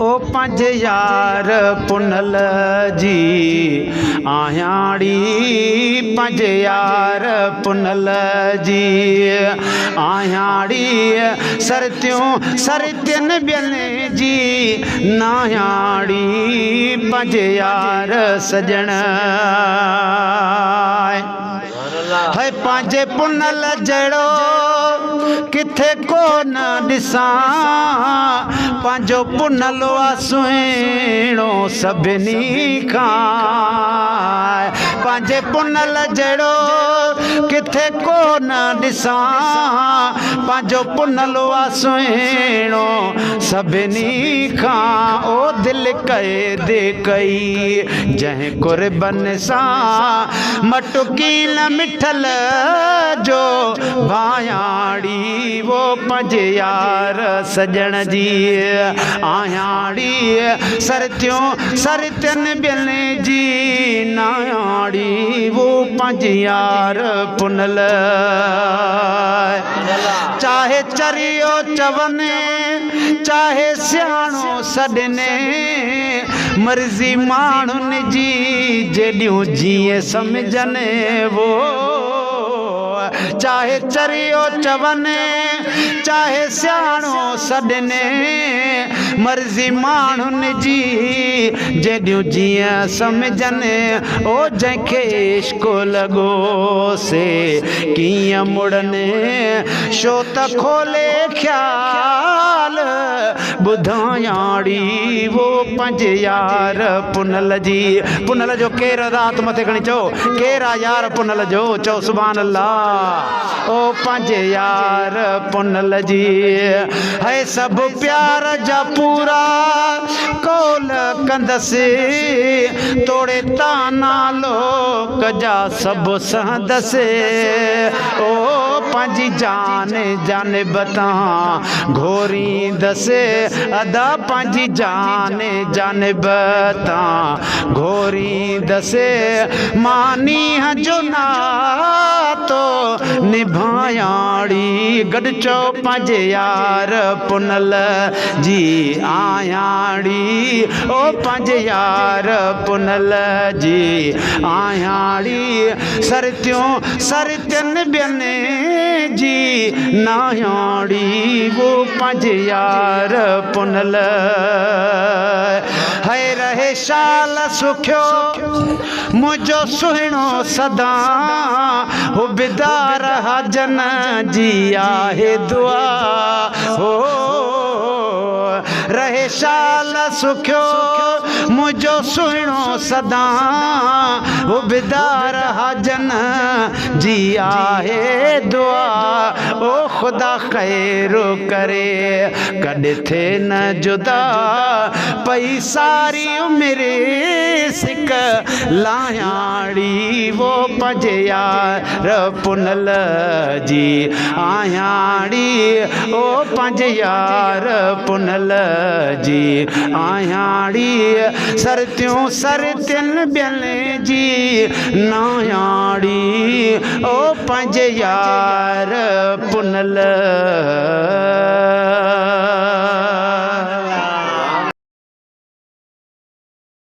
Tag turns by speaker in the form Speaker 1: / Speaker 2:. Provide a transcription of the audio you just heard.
Speaker 1: ओ पंज यार पुनल जी आयाड़ी पंज यार पुनल जी आयाड़ी सरत्यों सरत्यन बियने जी नायाड़ी पंज यार सजण है पंज पुनल जड़ो किथे को न दिसा पंजो पुनलो सुहिणो सभिनी खां पंज पुनल जड़ो किथे को न दिसा पंजो पुनलो सुहिणो सभिनी खां ओ दिल कैद कई जंहिं कुर्बन सां मटुकी न मिठल जो भायाड़ी वो पंज यार सजण जी आयाड़ी सरत्यों सरत्यन बियने जी नायाड़ी वो पंज यार पुनल चाहे चरियो चवने चाहे सियाणो सॾने मर्ज़ी माण्हुनि जी जेॾियूं जीअं सम्झने वो चाहे चरियो चवने चाहे सियाणो सॾने मर्ज़ी माण्हुनि जी जेॾियूं जीअं सम्झने ओ जंहिंखे इश्क़ लॻो से कीअं मुड़ने छो त खोले ख़्याल ॿुधायाड़ी वो पंज यार पुनल जी पुनल जो केर रात मथे खणी चओ केर आ यार पुनल जो चओ सुभान अल्लाह ओ पंज यार पुनल जी है सब प्यार जा पूरा कौल कंदसि तोड़े ताना लोक जा सब सहंदसि ओ पंजी जाने जाने बता घोरींदसि अदा पंजी जाने जाने बता घोरींदसि मानी जो नातो निभायाड़ी गॾु चओ पंज यार पुनल जी आयाड़ी ओ पंज यार पुनल जी आयाड़ी सरत्यों सरत्यन बियने जी नायाड़ी वो पंज यार पुनल है रहे शाल सुखियो मुझो सुहिणो सदा हो बिदार हजन जी आहे दुआ हो रहे शाल सुखियो मुझो सुहिणो सदा हो बिदार हजन जी आहे दुआ ओ खुदा खैर करे कॾहिं थे न जुदा पई सारी उमिरि सिक लायाड़ी वो पंज यार पुनल जी आयाड़ी ओ पंज यार पुनल जी आयाड़ी सरत्यों सरत्यन बियने जी नायाड़ी ओ पंज यार पुनल